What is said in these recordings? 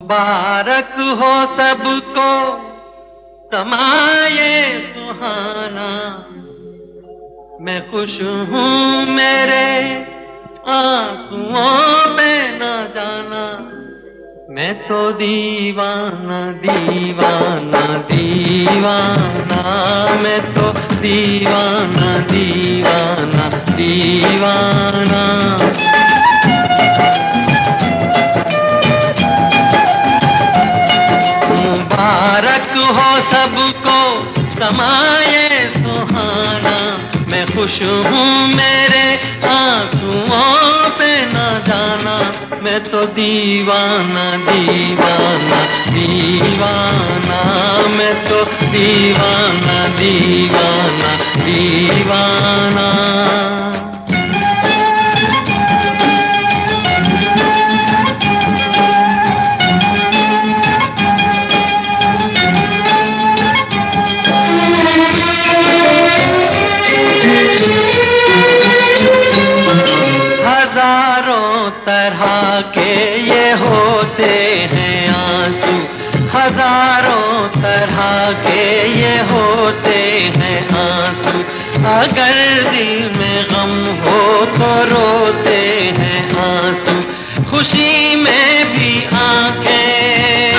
मुबारक हो सबको समाये सुहाना। मैं खुश हूँ मेरे आंसुओं पे न जाना। मैं तो दीवाना दीवाना दीवाना, मैं तो दीवाना दीवाना दीवाना। मुबारक हो सबको समाये सुहाना। मैं खुश हूँ मेरे आंसुओं पे न जाना। मैं तो दीवाना दीवाना दीवाना, मैं तो दीवाना दीवाना दीवाना। हजारों तरह के ये होते हैं आंसू। हजारों तरह के ये होते हैं आंसू। अगर दिल में गम हो तो रोते हैं आंसू। खुशी में भी आंखें,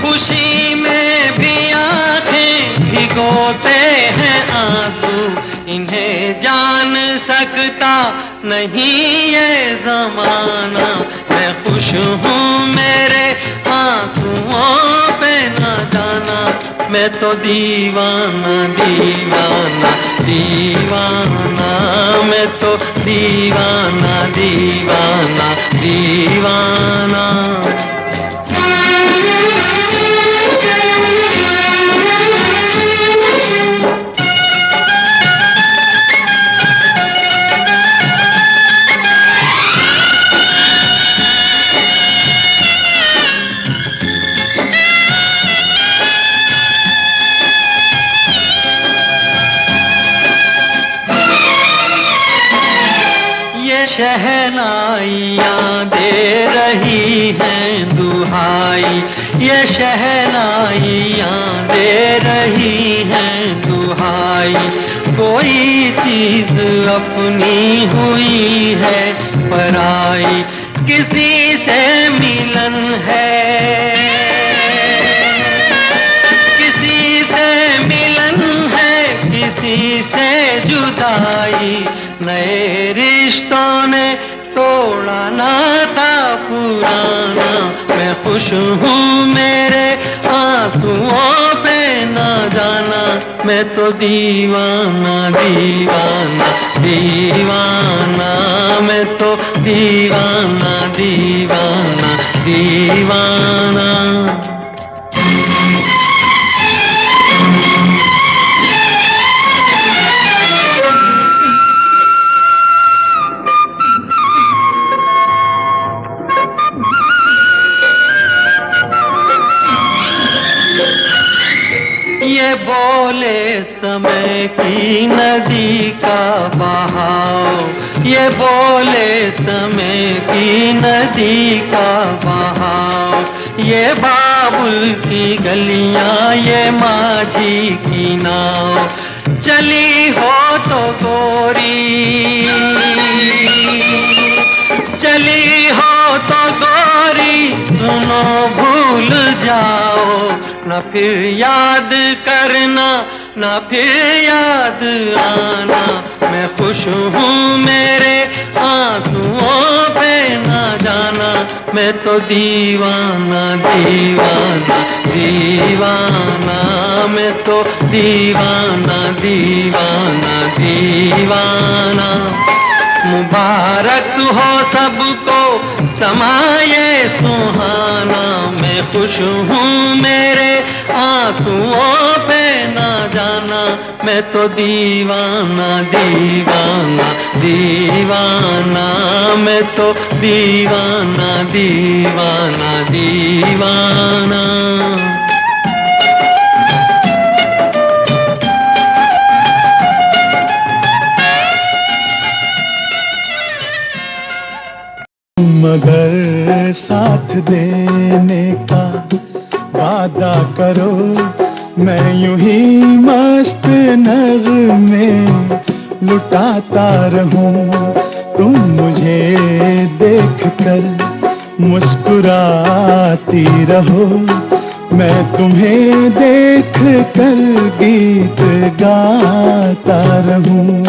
खुशी में भी आंखें भिगोते हैं आंसू। इन्हें जान सकता नहीं ये जमाना। मैं खुश हूँ मेरे आंसुओं पे न जाना। मैं तो दीवाना दीवाना दीवाना, मैं तो दीवाना दीवाना दीवाना। शहनाइयाँ दे रही हैं दुहाई। ये शहनाइयाँ दे रही हैं दुहाई। कोई चीज अपनी हुई है पराई। किसी से मिलन है, किसी से मिलन है, किसी से जुदाई। नए रिश्तों ने तोड़ा नाता पुराना। मैं खुश हूँ मेरे आंसुओं पे न जाना। मैं तो दीवाना दीवाना दीवाना, मैं तो दीवाना दीवाना दीवाना। ये बोले समय की नदी का बहाव। ये बोले समय की नदी का बहाव। ये बाबुल की गलियां, ये माझी की नाव। चली हो तो गोरी, चली हो तो गोरी, सुनो भूल जाओ। न फिर याद करना, न फिर याद आना। मैं खुश हूँ मेरे आंसुओं पे न जाना। मैं तो दीवाना दीवाना दीवाना, मैं तो दीवाना दीवाना दीवाना। मुबारक हो सबको समाये सुहाना। मैं खुश हूँ मेरे आंसुओं पे न जाना। मैं तो दीवाना दीवाना दीवाना, मैं तो दीवाना दीवाना दीवाना। मगर साथ देने का वादा करो, मैं यूं ही मस्त नगमे लुटाता रहूं। तुम मुझे देख कर मुस्कुराती रहो, मैं तुम्हें देख कर गीत गाता रहूं।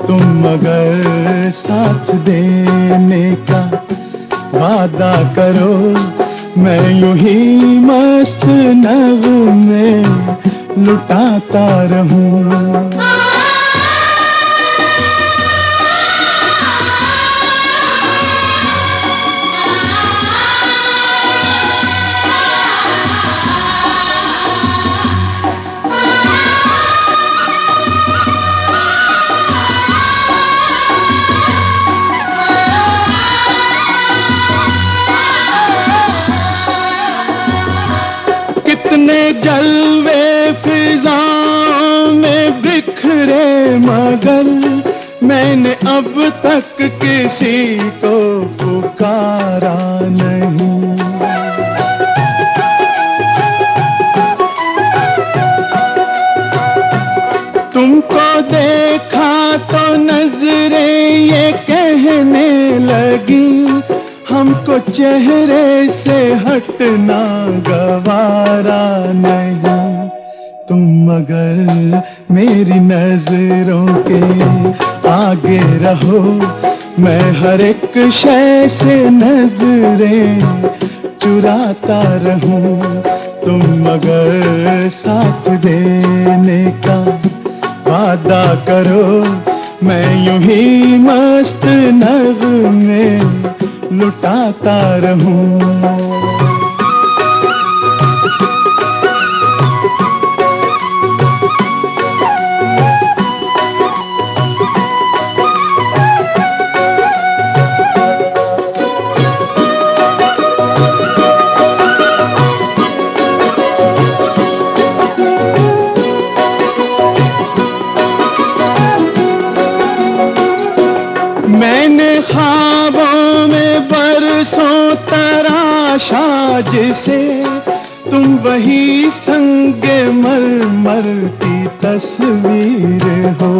तुम अगर साथ देने का वादा करो, मैं यूं ही मस्त नगमे लुटाता रहूं। कितने जलवे फिजाओं में बिखरे, मगर मैंने अब तक किसी को पुकारा नहीं। तुमको देखा तो नजरें ये कहने लगी, हमको चेहरे से हटना गवारा नहीं। तुम मगर मेरी नजरों के आगे रहो, मैं हर एक शय से नजरें चुराता रहूं। तुम मगर साथ देने का वादा करो, मैं यूं ही मस्त नगमे लुटाता रहूं। मैंने ख्वाबों में बरसों तराशा जिसे, तुम वही संगे मरमर की तस्वीर हो।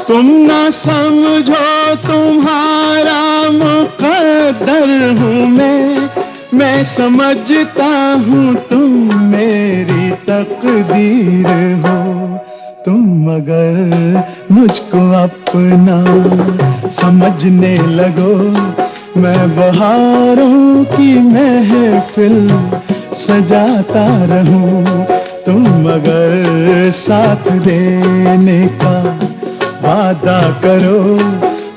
तुम ना समझो तुम्हारा मुकद्दर हूँ मैं समझता हूँ तुम मेरी तकदीर हो। तुम मगर मुझको अपना समझने लगो, मैं बहारों की महफिल सजाता रहूं। तुम मगर साथ देने का वादा करो,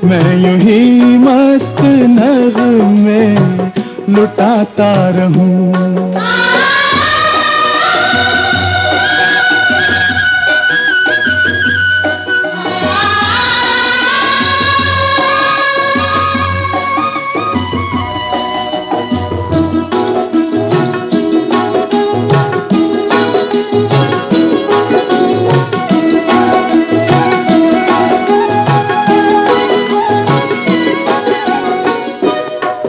मैं यूं ही मस्त नगमे लुटाता रहूं।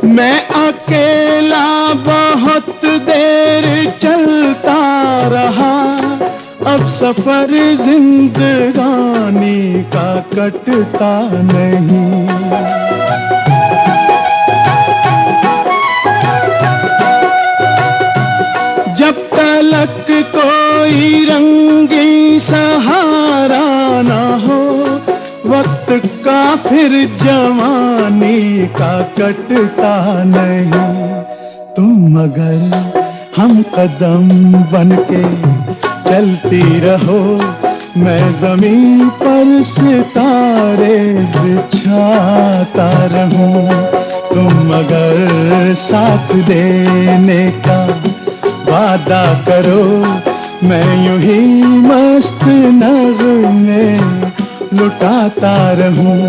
मैं अकेला बहुत देर चलता रहा, अब सफर जिंदगानी का कटता नहीं। जब तलक कोई रंगी सहारा न हो, वक्त का फिर जवानी का कटता नहीं। तुम मगर हम कदम बनके चलती रहो, मैं जमीन पर सितारे बिछाता रहूं। तुम मगर साथ देने का वादा करो, मैं यूं ही मस्त नगमे लुटाता रहूं।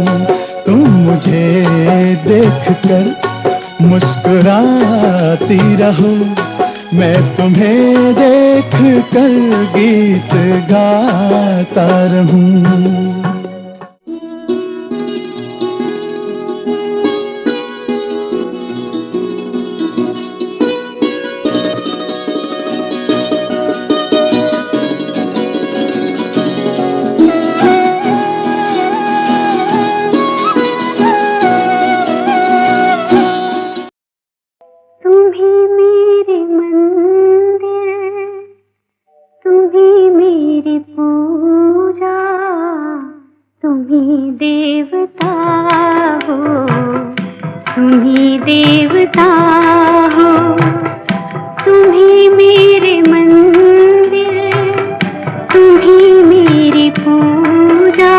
तुम मुझे देख कर मुस्कुराती रहो, मैं तुम्हें देख कर गीत गाता रहूं। तुम ही देवता हो, तुम ही देवता हो, तुम ही मेरे मंदिर, तुम ही मेरी पूजा,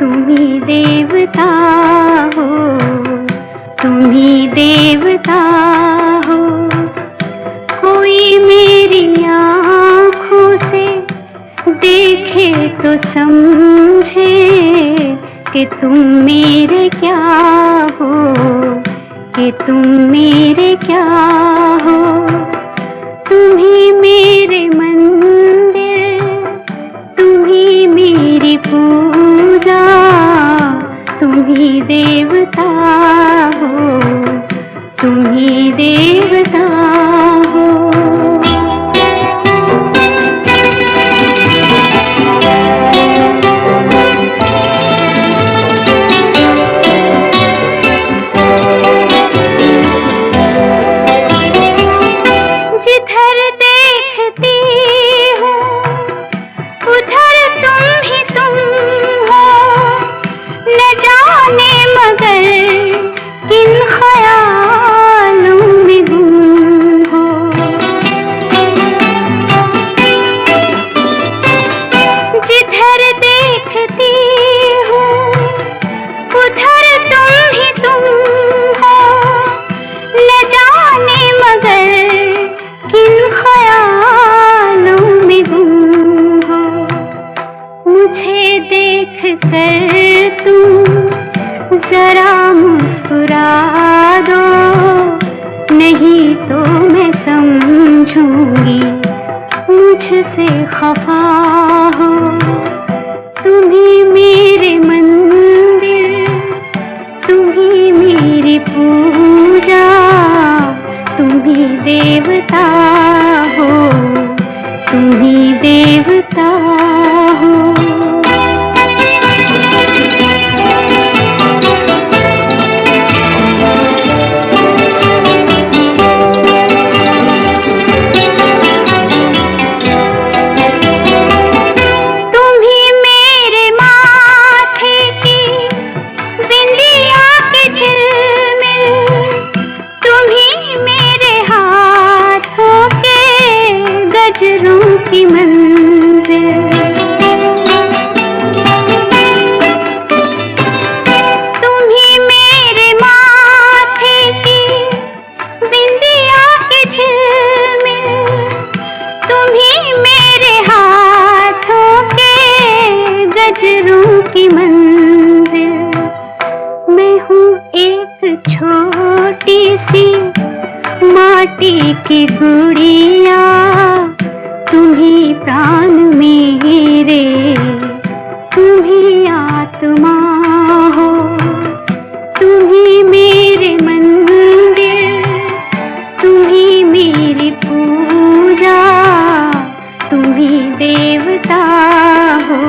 तुम ही देवता हो, तुम ही देवता हो। कोई मेरी आँखों से देखे तो समझे कि तुम मेरे क्या हो, कि तुम मेरे क्या हो। तुम ही मेरे मंदिर, तुम ही मेरी पूजा, तुम ही देवता हो, तुम ही देवता हो। मुझे देख कर तुम जरा मुस्कुरा दो, नहीं तो मैं समझूंगी मुझसे खफा हो। तुम ही मेरे मंदिर, तुम ही मेरी पूजा, तुम ही देवता हो, तुम ही देवता हो। की मंजिल तुम ही मेरे माथे की बिंदिया की झिलमिल, तुम ही मेरे हाथों के गजरों की मंजिल। मैं हूँ एक छोटी सी माटी की गुड़िया, तुम ही प्राण मेरे, तुम ही आत्मा हो। तुम ही मेरे मंदिर, तुम ही मेरी पूजा, तुम ही देवता हो,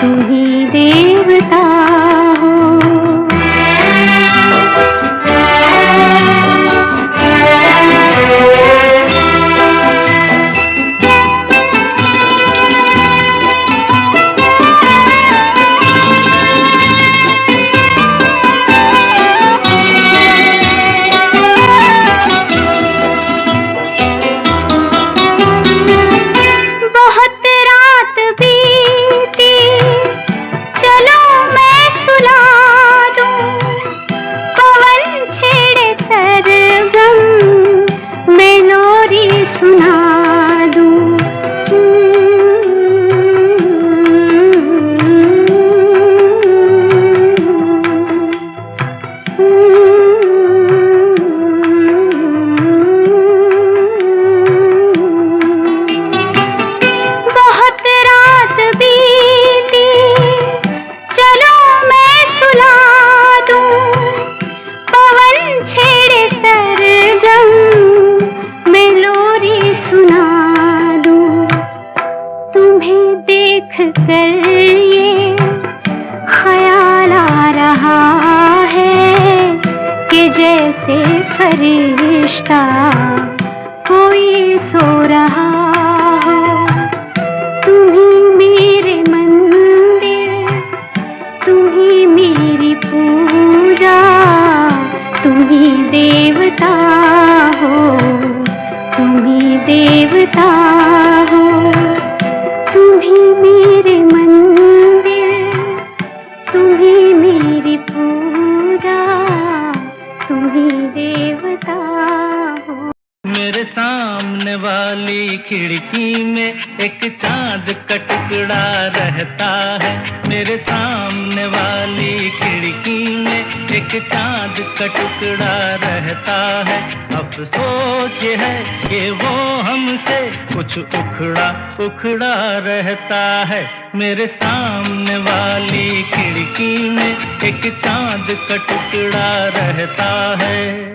तुम ही देवता हो। बहुत रात बीती, चलो मैं तुम ही देवता हो, तुम ही देवता हो, तुम ही मेरे मंदिर, तुम ही मेरी पूजा, तुम ही देवता हो। मेरे सामने वाली खिड़की में एक चांद का टुकड़ा रहता है। मेरे सामने वाली खिड़की में एक चांद का टुकड़ा रहता है। अफसोस ये है कि वो हमसे कुछ उखड़ा उखड़ा रहता है। मेरे सामने वाली खिड़की में एक चांद का टुकड़ा रहता है।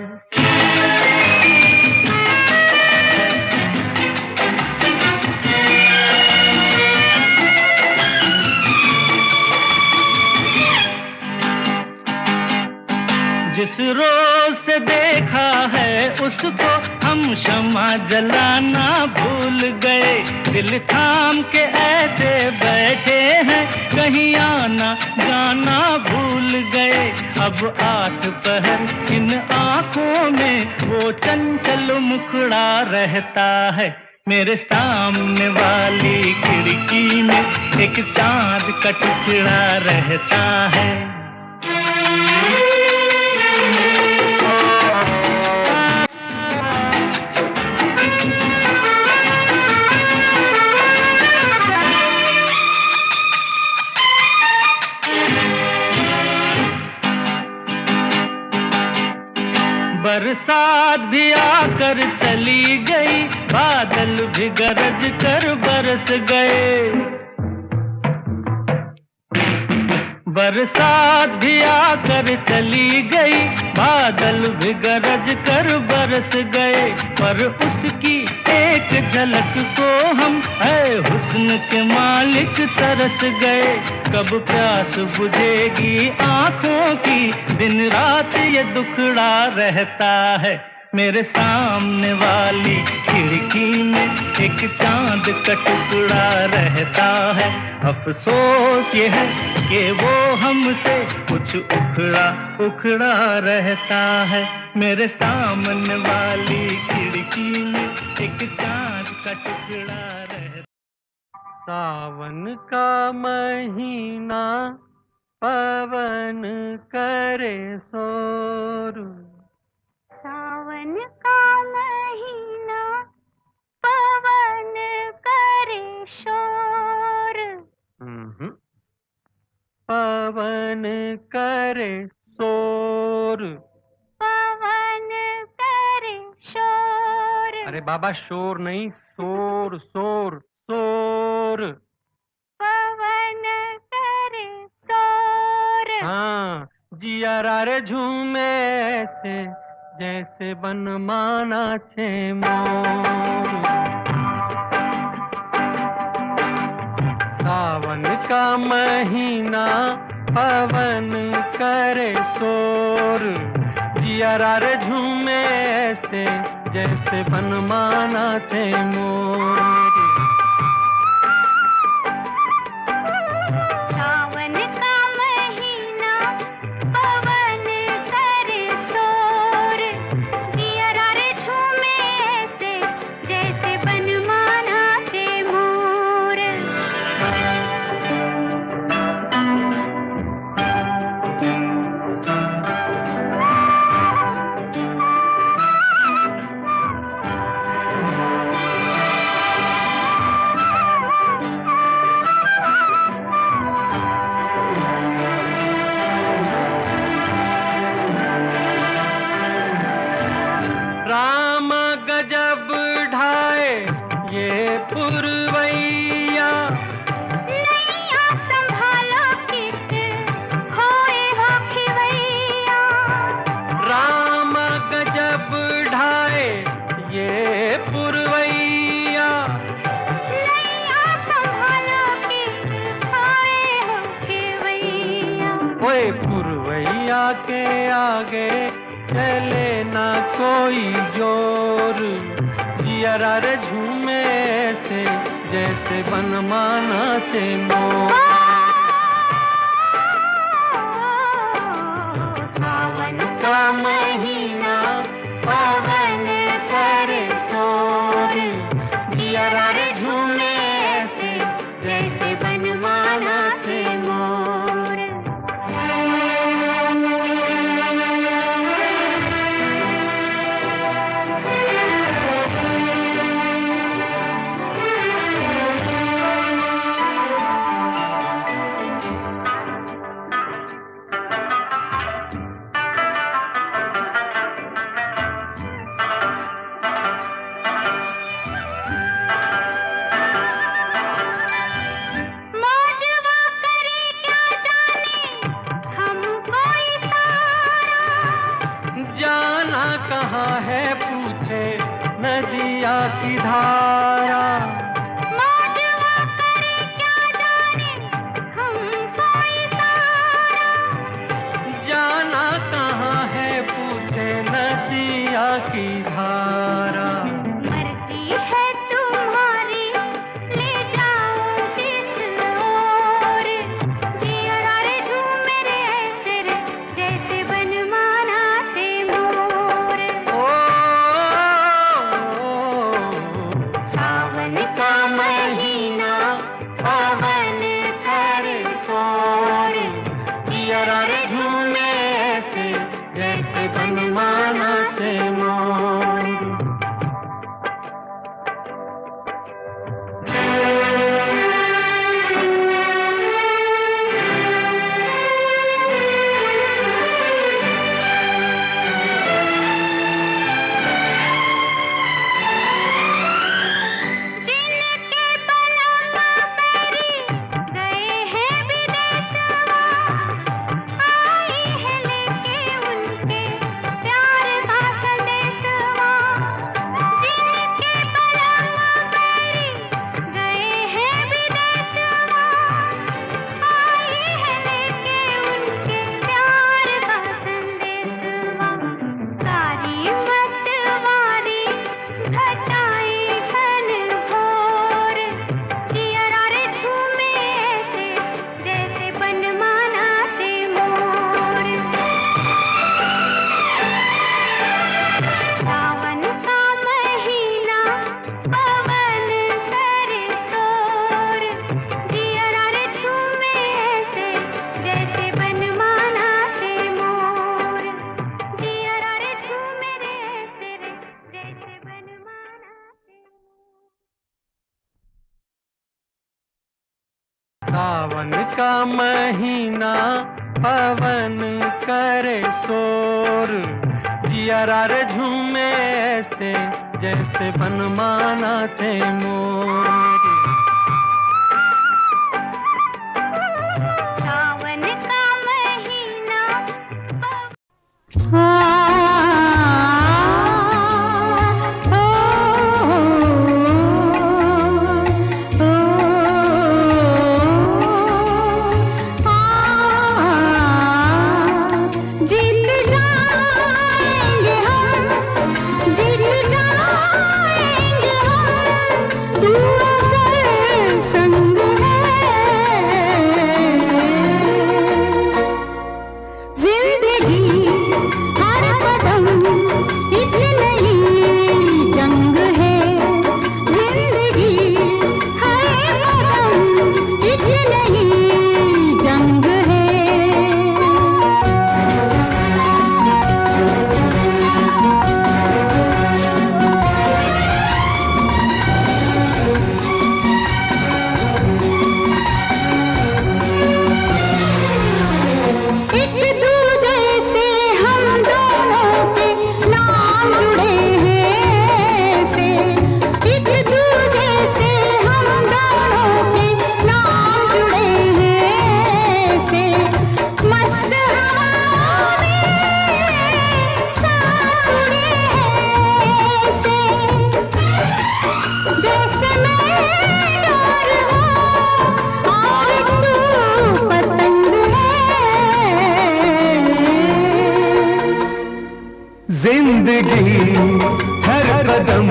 जिस रोज से देखा है उसको हम शम्मा जलाना भूल गए। दिल थाम के ऐसे बैठे हैं, कहीं आना जाना भूल गए। अब 8 पहर इन आँखों में वो चंचल मुखड़ा रहता है। मेरे सामने वाली खिड़की में एक चांद का टुकड़ा रहता है। बरसात भी आकर चली गई, बादल भी गरज कर बरस गए। बरसात भी आकर चली गई, बादल भी गरज कर बरस गए। पर उसकी एक झलक को हम है हुस्न के मालिक तरस गए। कब प्यास बुझेगी आँखों की, दिन रात ये दुखड़ा रहता है। मेरे सामने वाली खिड़की में एक चांद का टुकड़ा रहता है। अफसोस ये है कि वो हमसे कुछ उखड़ा उखड़ा रहता है। मेरे सामने वाली खिड़की में एक चांद का टुकड़ा रहता। सावन का महीना पवन करे शोर, सावन का महीना पवन करे शोर, पवन करे शोर। पवन करे शोर। अरे बाबा शोर नहीं, शोर शोर शोर। पवन करे शोर। हाँ, जिया रे झूमे ऐसे जैसे बन माना छे मोर। सावन का महीना पवन करे शोर, जिया रे झूमे ऐसे जैसे बन माना छे मोर। सावन का महीना पवन करे शोर, जिया रे झूमे ऐसे जैसे बन माना छे मोर। राम गजब ढाए ये पुरवैया, नैया संभालो कित खोए हो खिवैया। राम गजब ढाए ये पुरवैया। नैया संभालो कित खोए हो खिवैया। ओए पुरवैया के आगे चले ना कोई जोर, जिया रे झूमे से जैसे बन माना छे मोर। सावन का महीना महीना पवन करे शोर, जियारा रे झूमे ऐसे जैसे बनमाना थे मोर। सावन का महीना जिंदगी हर कदम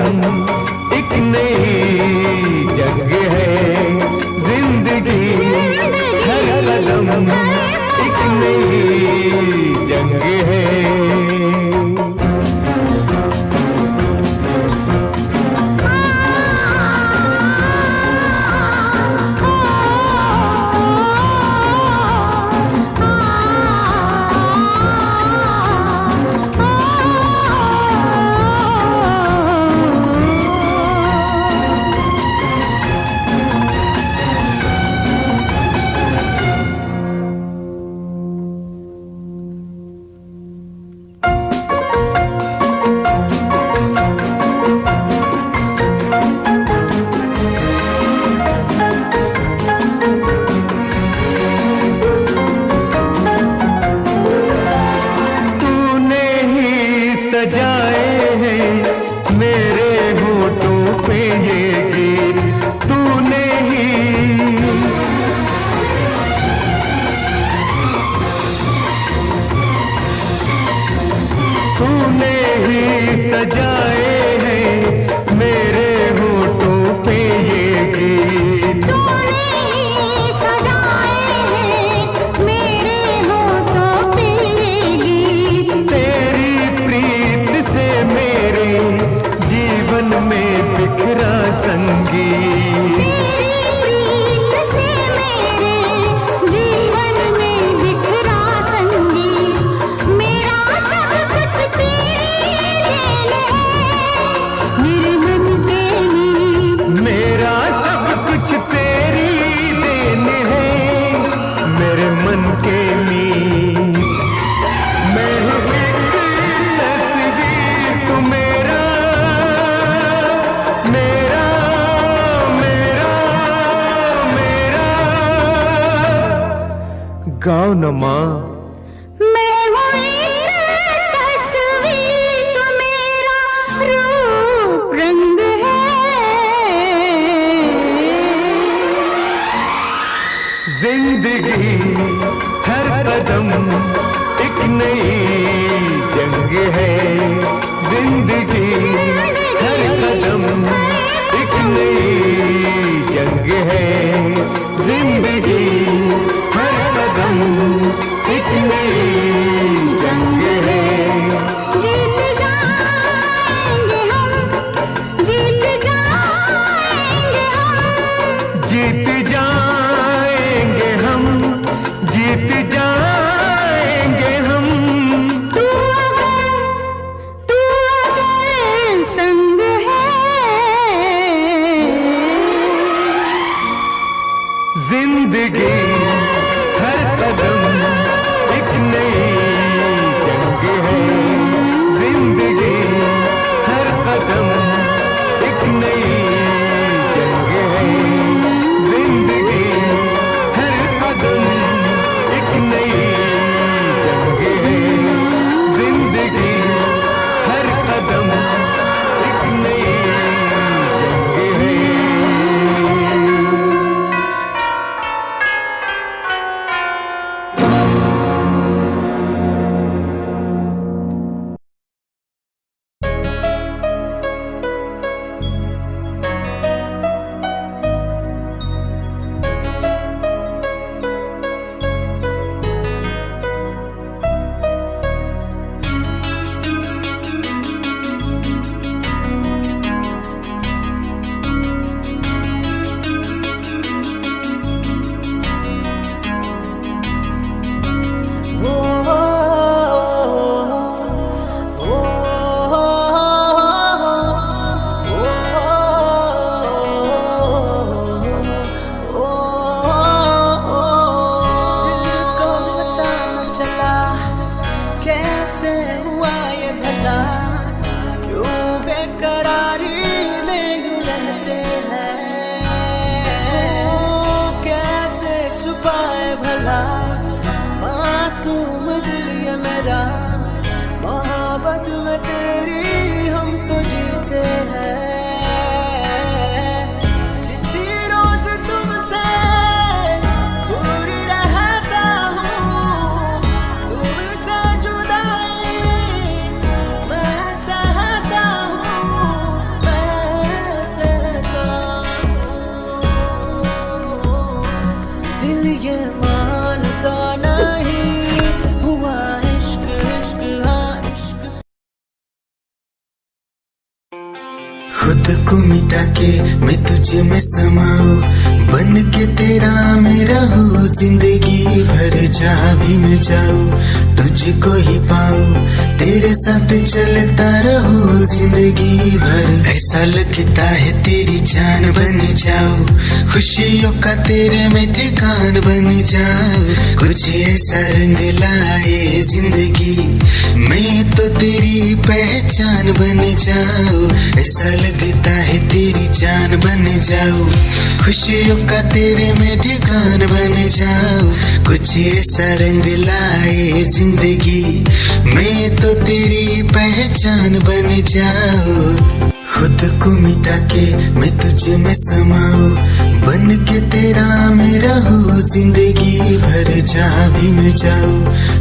एक नई जंग है, जिंदगी हर कदम एक नई जंग है। तूने ही सजाए हैं मेरे होठों पे ये गीत, तूने ही सजाए हैं मेरे होठों पे ये गीत। तेरी प्रीत से मेरे जीवन में बिखरा संगीत, तेरी प्रीत से मेरे जीवन में बिखरा संगीत। मेरा सब कुछ तेरी देन है, मेरे मन तेरी। मेरा सब कुछ तेरी देन है, मेरे मन के मीत। मैं हूँ एक तस्वीर तू मेरा, मेरा मेरा मेरा। गाओ न माँ। मैं हूँ एक तस्वीर, तू मेरा रूप रंग है। जिंदगी हर कदम एक नई जंग है, जिंदगी हर कदम एक नई जंग है, जिंदगी हर कदम एक नई जंग है। जीत जाएंगे हम, जीत जाएंगे हम। जीत जाएंगे हम, जीत जाएंगे हम। तू अगर संग है। जिंदगी मासूम दिल ये मेरा, मोहब्बत में तेरी हम तो जीते हैं। किसी रोज तुमसे दूर रहता हूँ, तुमसे जुदाई मैं सहता हूँ, मैं सहता हूँ। दिल ये मानता नहीं हुआ इश्क, इश्क हाँ इश्क। खुद को मिटा के मैं तुझे में समाऊं, बन के तेरा मैं रहूं, जिंदगी भर जहाँ भी मैं जाऊं तुझको ही पाऊं, तेरे साथ चलता रहूं जिंदगी भर। ऐसा लगता है तेरी जान बन जाऊं, खुशियों का तेरे में ठिकान बन जाऊं, कुछ ऐसा रंग लाए जिंदगी मैं तो तेरी पहचान बन जाऊं। ऐसा लगता है तेरी जान बन जाऊं, खुशियों का तेरे में ठिकान बन जाऊं, कुछ ऐसा रंग लाए जिंदगी मैं तो तेरी पहचान बन जाऊं। खुद को मिटा के मैं तुझे में समाऊं, बन के तेरा मैं रहूं, जिंदगी भर जहाँ भी मैं जाऊं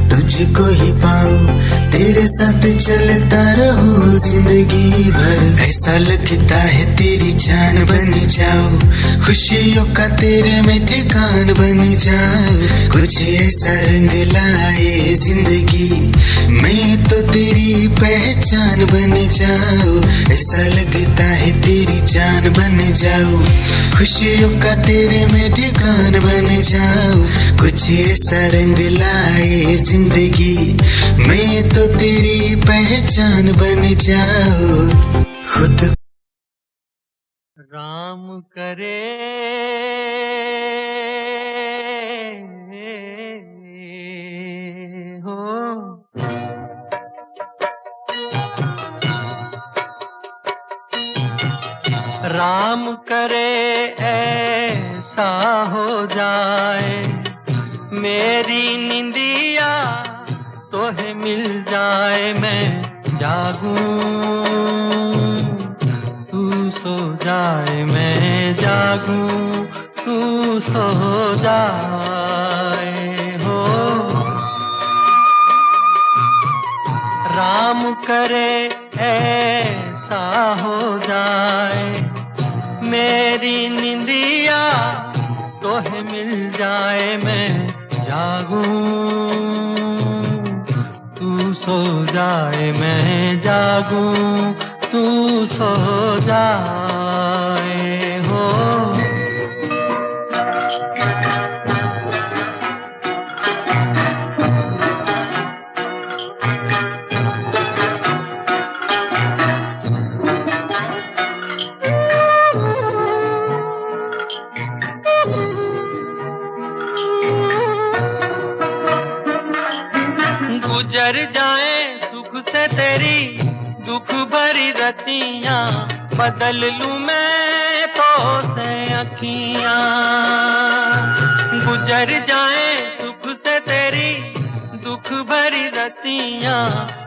तुझको ही पाऊं, तेरे साथ चलता रहूं जिंदगी भर। ऐसा लगता है तेरी जान बन जाऊं, खुशियों का तेरे में ठिकान बन जाऊं, कुछ ऐसा रंग लाए जिंदगी मैं तो तेरी पहचान बन जाऊं। ऐसा लगता है तेरी जान बन जाऊं, खुशियों का तेरे में ठिकान बन जाऊं, कुछ ऐसा रंग लाए जिंदगी मैं तो तेरी पहचान बन जाऊं। खुद राम करे हो, राम करे ऐसा हो जाए, मेरी निंदिया तोहे मिल जाए, मैं जागूं तू सो जाए, मैं जागूं तू सो जाए हो। राम करे ऐसा हो जाए, मेरी निंदिया तोहे मिल जाए, मैं जागूं तू सो जाए, मैं जागूं तू सो जाए हो। गुजर जाए सुख से तेरी दुख भरी रतियां, बदल लूं मैं तो से अखियां। गुजर जाए सुख से तेरी दुख भरी रतियां,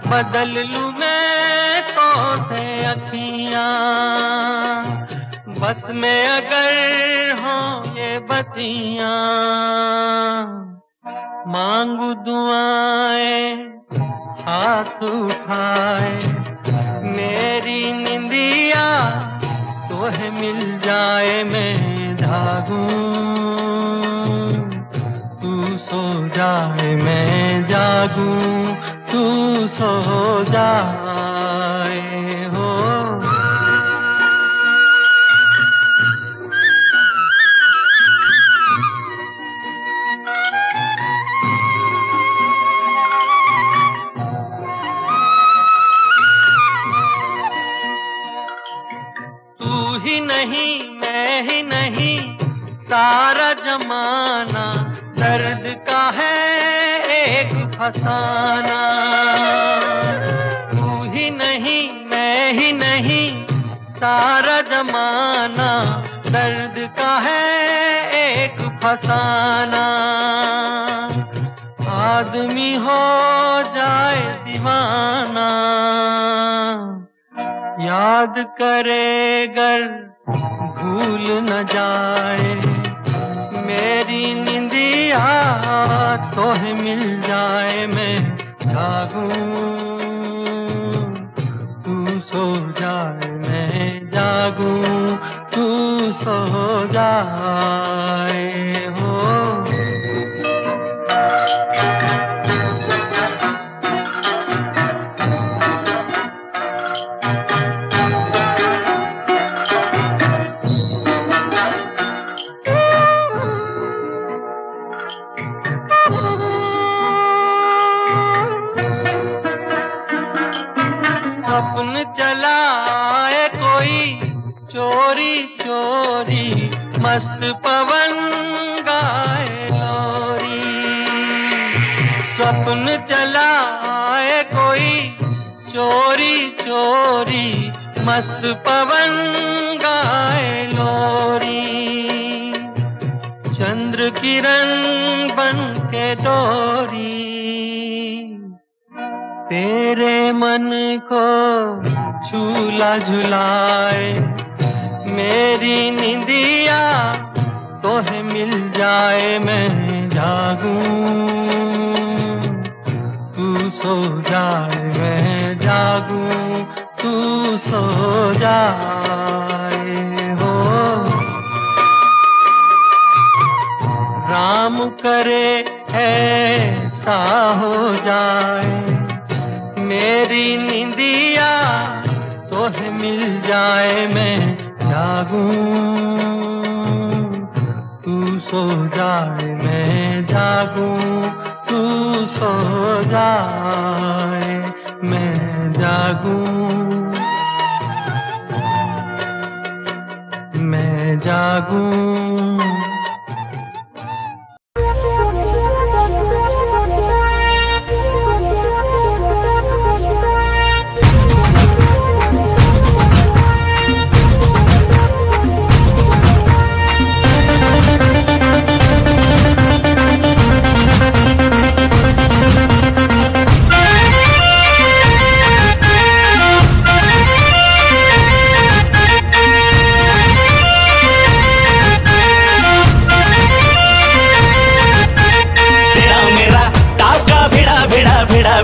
बदल लूं मैं तो से अखियां। बस में अगर हो ये बतियां, मांगू दुआएं हाथ उठाए, मेरी निंदिया तोहे मिल जाए, मैं जागूं तू सो जाए, मैं जागूं तू सो जाए हो। ही नहीं मैं ही नहीं सारा जमाना, दर्द का है एक फसाना। तू ही नहीं मैं ही नहीं सारा जमाना, दर्द का है एक फसाना। आदमी हो जाए दीवाना, याद करे गर भूल न जाए, मेरी निंदिया तो है मिल जाए, मैं जागूं तू सो जाए, मैं जागूं तू सो जाए हो। सपन चलाए कोई चोरी चोरी, मस्त पवन गाए लोरी। सपन चलाए कोई चोरी चोरी, मस्त पवन गाए लोरी। चंद्र किरण बन के डोरी, तेरे मन को झूला झुलाए, मेरी निंदिया तो है मिल जाए, मैं जागूं तू सो जाए, मैं जागूं तू सो जाए हो। राम करे ऐसा हो जाए, मेरी निंदिया तो है मिल जाए, मैं जागूं तू सो जाए, मैं जागूं तू सो जाए, मैं जागूं मैं जागूं।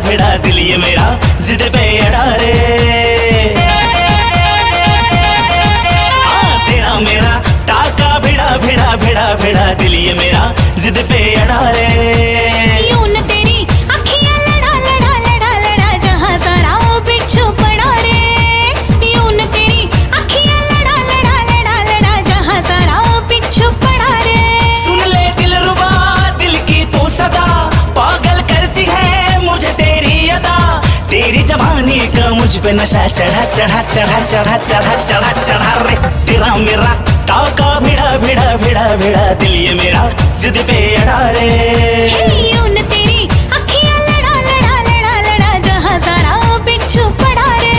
भिड़ा दिल ये मेरा जिद पे अड़ा रे, तेरा मेरा टाका भिड़ा भिड़ा भिड़ा भिड़ा दिल ये मेरा जिद पे अड़ा रे। यूं न तेरी अखियां लड़ा लड़ा लड़ा लड़ा, जहां सारा वो बिच्छू पड़ा रे। यूं न तेरी अखियां लड़ा लड़ा लड़ा लड़ा, जहां सारा वो बिच्छू पड़ा रे। सुन ले दिलरुबा दिल की तू सदा, पागल करती है मुझे तेरी अदा। तेरी जवानी का मुझ पे नशा चढ़ा चढ़ा चढ़ा चढ़ा चढ़ा चढ़ा चढ़ा रे। तेरा मेरा टाका भिड़ा भिड़ा भिड़ा भिड़ा दिल ये मेरा जिद पे अड़ा रे। यूं न तेरी अखियां लड़ा लड़ा लड़ा लड़ा, जहां सारा वो बिच्छू पड़ा रे।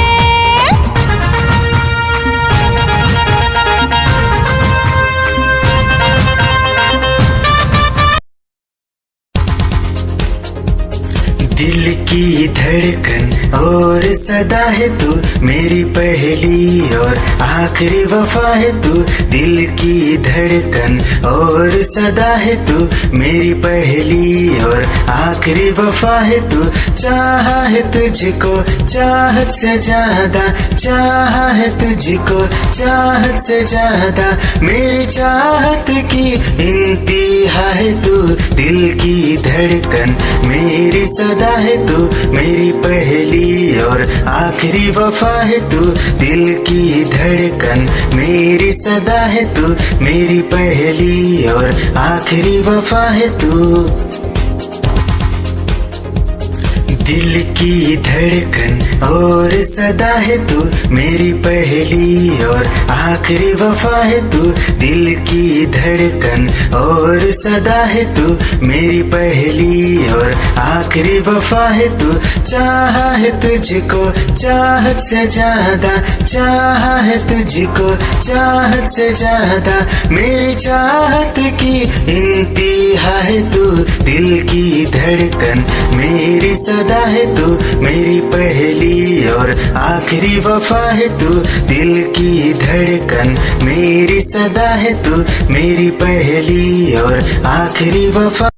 दिल की धड़कन और सदा है तू, मेरी पहली और आखिरी वफा है तू। दिल की धड़कन और सदा है तू, मेरी पहली और आखिरी वफा है तू। चाहा है तुझको चाहत से ज्यादा, चाहा है तुझको चाहत से ज्यादा, मेरी चाहत की इंतहा है तू। दिल की धड़कन मेरी सदा है तू, मेरी पहली और आखिरी वफा है तू। दिल की धड़कन मेरी सदा है तू, मेरी पहली और आखिरी वफा है तू। दिल की धड़कन और सदा है तू मेरी पहली और आखिरी वफा है तू। दिल की धड़कन और सदा है तू मेरी पहली और आखिरी वफा है तू। चाहा है तुझको चाहत से ज्यादा, चाहा है तुझको चाहत से ज्यादा, मेरी चाहत की इंतहा है तू। दिल की धड़कन मेरी सदा है तू मेरी पहली और आखिरी वफा है तू। दिल की धड़कन मेरी सदा है तू मेरी पहली और आखिरी वफा।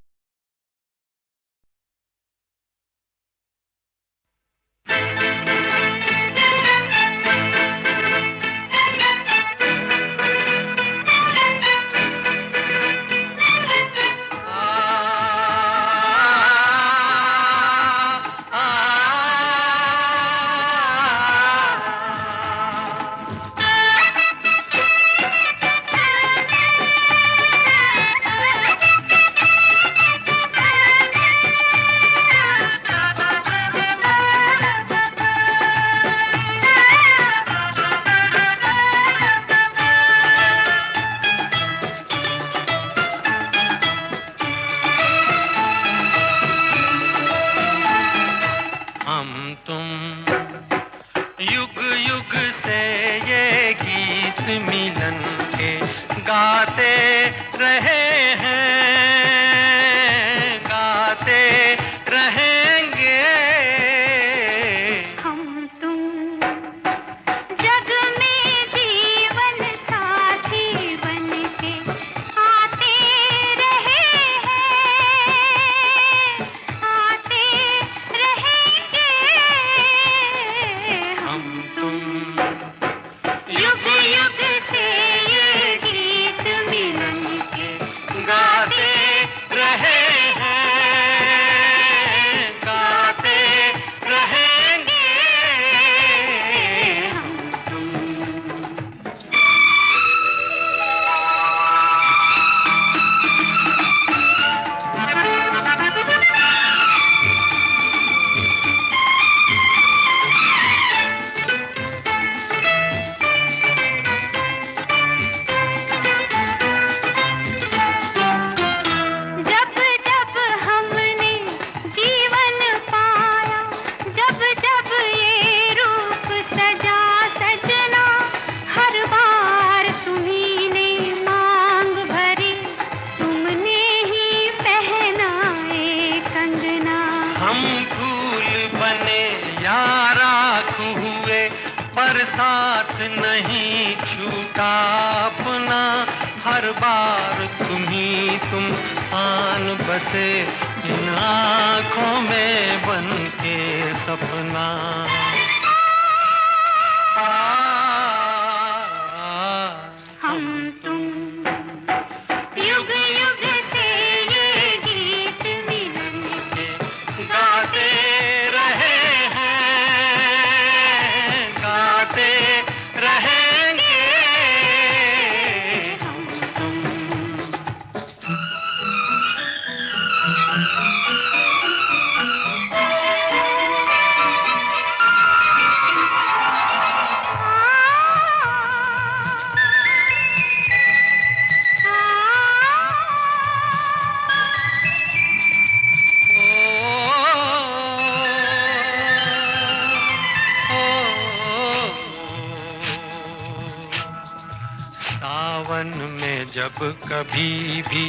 जब कभी भी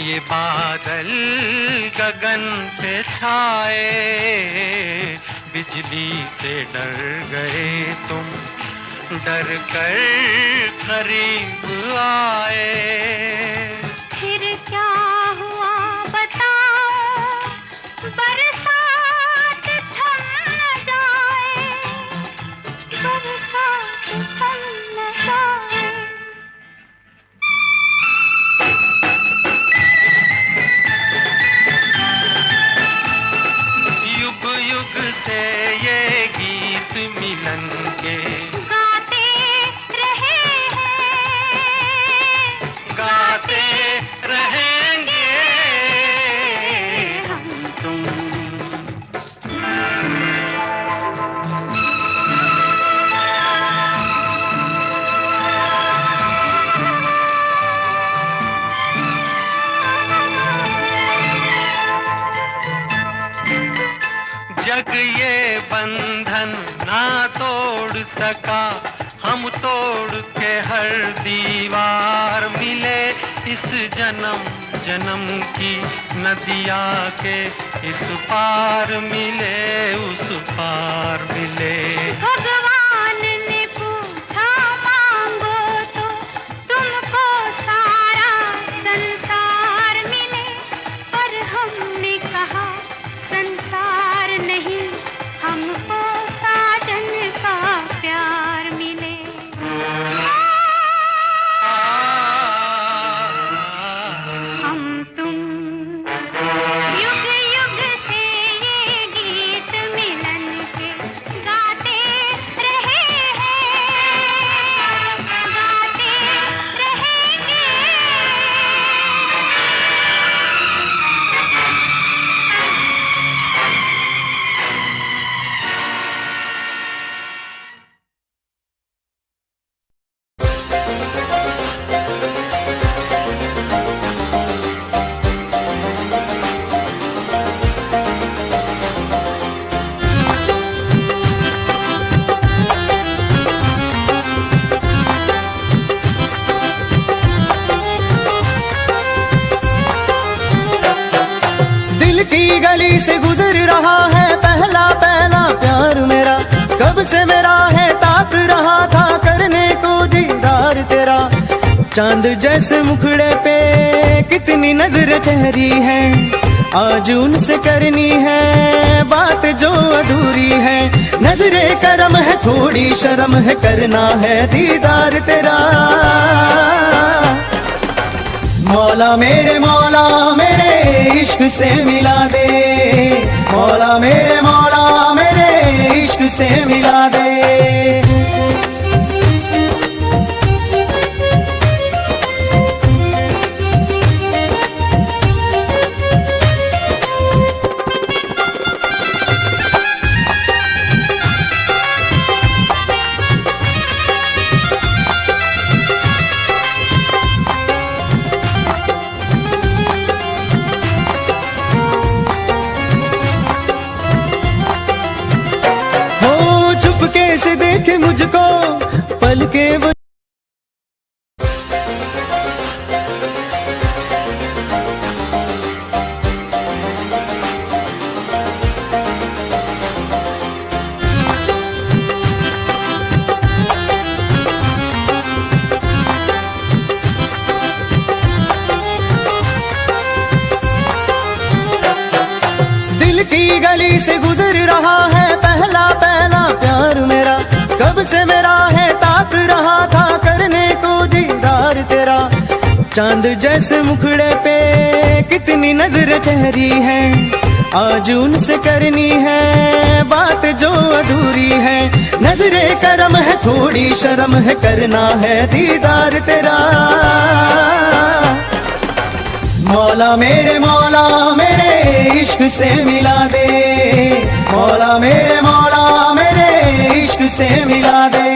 ये बादल गगन पे छाए, बिजली से डर गए तुम, डर कर करीब आए। फिर क्या हुआ बताओ, बरसात थम न जाए, बरसात थम न जाए। युग युग से ये गीत मिलन के गाते रहे हैं, गाते रहेंगे हम तुम। जग ये बंधन ना तोड़ सका, हम तोड़ के हर दीवार मिले। इस जन्म जन्म की नदिया के इस पार मिले, उस पार मिले। भगवान ने पूछा मांगो तो तुमको सारा संसार मिले, पर हमने कहा संसार नहीं, हमको साजन का प्यार मिले। हम तुम युग युग से ये गीत मिलन के गाते रहे हैं, गाते रहेंगे। दिल की गली से गुजर रहा है पहला पहला प्यार मेरा, कब से मेरा है ताक रहा था करने को दीदार तेरा। चांद जैसे मुखड़े पे कितनी नजर ठहरी है, आज उनसे करनी है बात जो अधूरी है। नजरे करम है थोड़ी शर्म है, करना है दीदार तेरा। मौला मेरे इश्क से मिला दे, मौला मेरे इश्क से मिला दे। से देखे मुझको पल के वो दिल की गली से गुजर रहा है पहला पहला प्यार मेरा, कब से मेरा है ताक रहा था करने को दीदार तेरा। चांद जैसे मुखड़े पे कितनी नजर ठहरी है, आज उनसे करनी है बात जो अधूरी है। नजरे करम है थोड़ी शर्म है, करना है दीदार तेरा। मौला मेरे इश्क से मिला दे, मौला मेरे इश्क से मिला दे।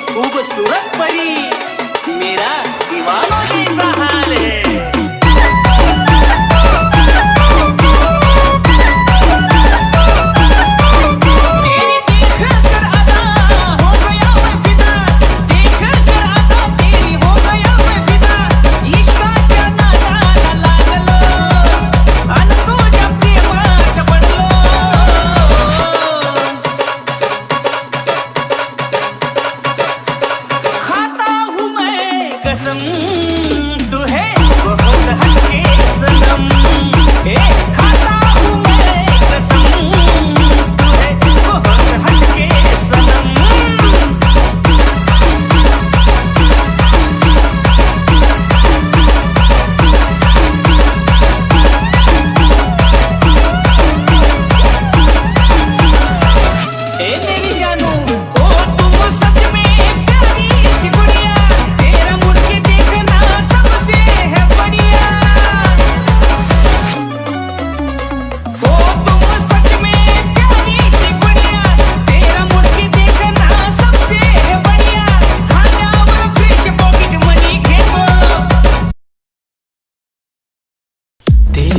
खूबसूरत परी मेरा दीवानों जैसा हाल है। खाता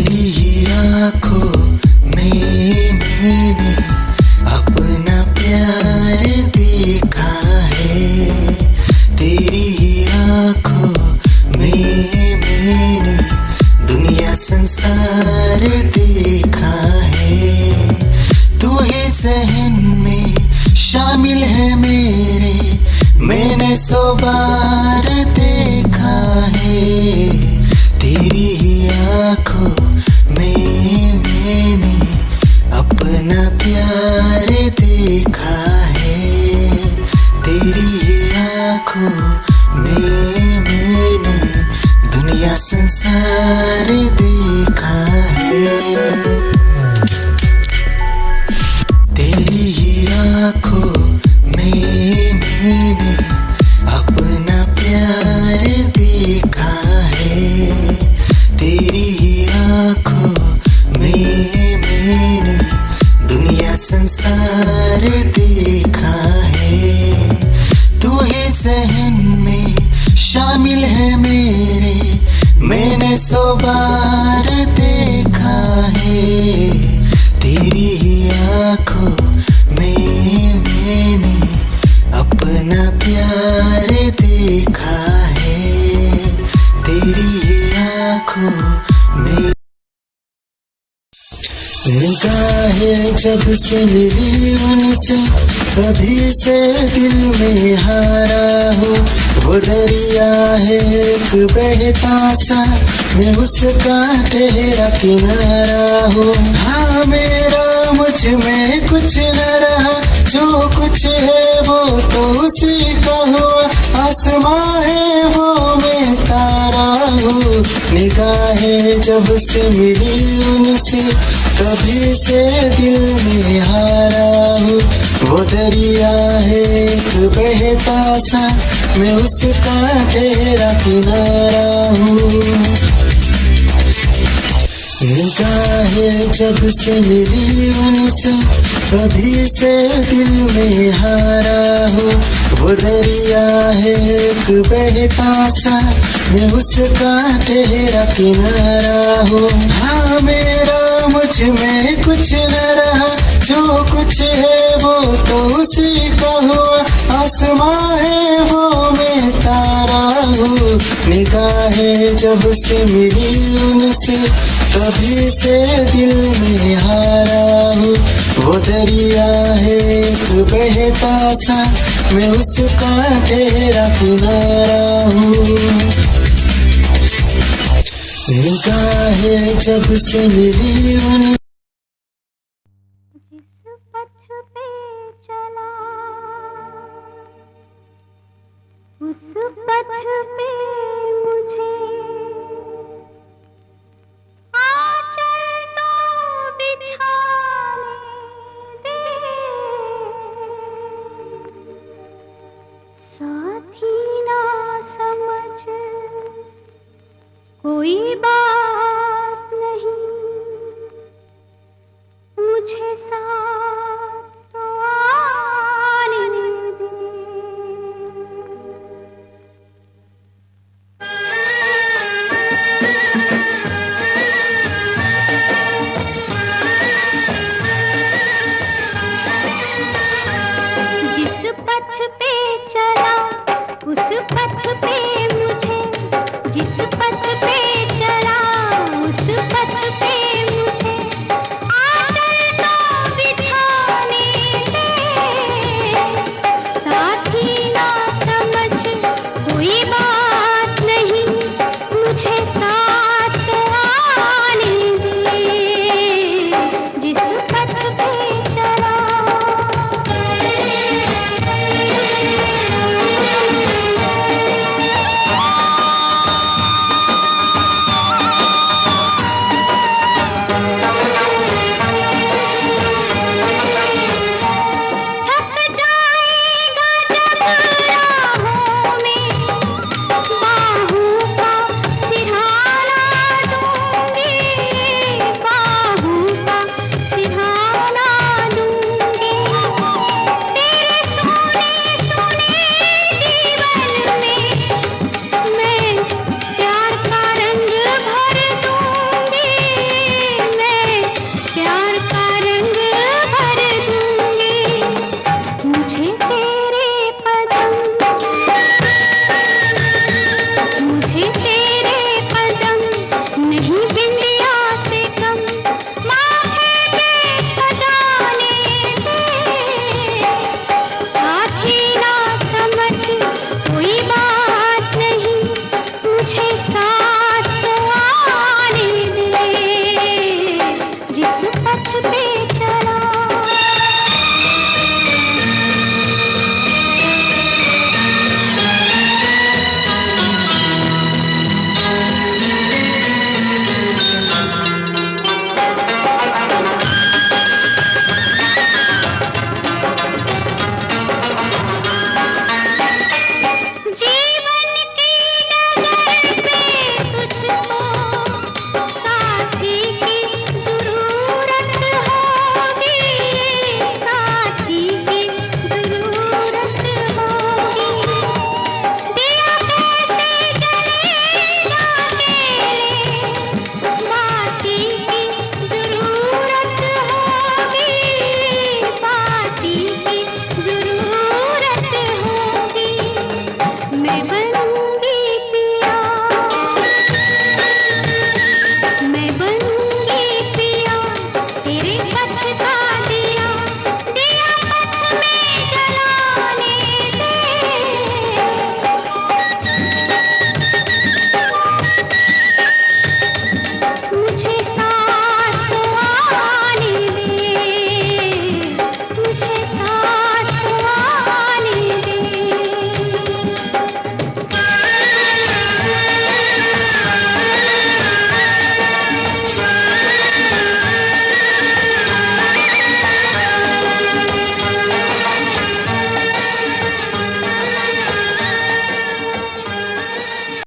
तेरी ही आँखों में मैंने अपना प्यार देखा है, तेरी ही आँखों में मैंने दुनिया संसार देखा है। तू ही ज़हन में शामिल है मेरे, मैंने 100 बार देखा है, तेरी ही आँखों में मैंने अपना प्यार देखा है, तेरी ही आँखों में मैंने दुनिया संसार देखा है। तेरी ही आँखों में मैंने अपना प्यार देखा है, तेरी ही आँखों में मैंने दुनिया संसार देखा है। तू ही ज़हन में शामिल है मेरे, मैंने 100 बार देखा है, तेरी ही आँखों में मैंने अपना प्यार देखा है, तेरी ही आँखों में। निगाहें जब से मिली उनसे कभी से दिल में हारा हूँ, वो दरिया है एक बहता सा, मैं उसका ठहरा किनारा हूँ। हाँ मेरा मुझ में कुछ न रहा, जो कुछ है वो तो उसी का हुआ, आसमां है वो मैं तारा हूँ। निगाहें जब से मिली उनसे कभी से दिल में हारा हूँ, वो दरिया है एक बहता सा, मैं उसका ठहरा किनारा हूँ। निगाहें जब से मिली उनसे कभी से दिल में हारा हूँ, वो दरिया है एक बहता सा, मैं उसका ठहरा किनारा हूँ। हाँ मेरा मुझ में कुछ न रहा, जो कुछ है वो तो उसी का हुआ, आसमां है वो मैं तारा हूँ। निगाहें जब से मिली उनसे कभी से दिल में हारा हूँ, वो दरिया है एक बहता सा, मैं उसका ठहरा किनारा हूँ। निगाहें जब से मिली उन जिस पथ पे चला उस पथ पे मुझे आंचल तो बिछाने दे, साथी ना समझ कोई बात नहीं, मुझे साथ तो आने दे। जिस पथ पे चला उस पथ पे मुझे, जिस पथ पे चला उस पथ पे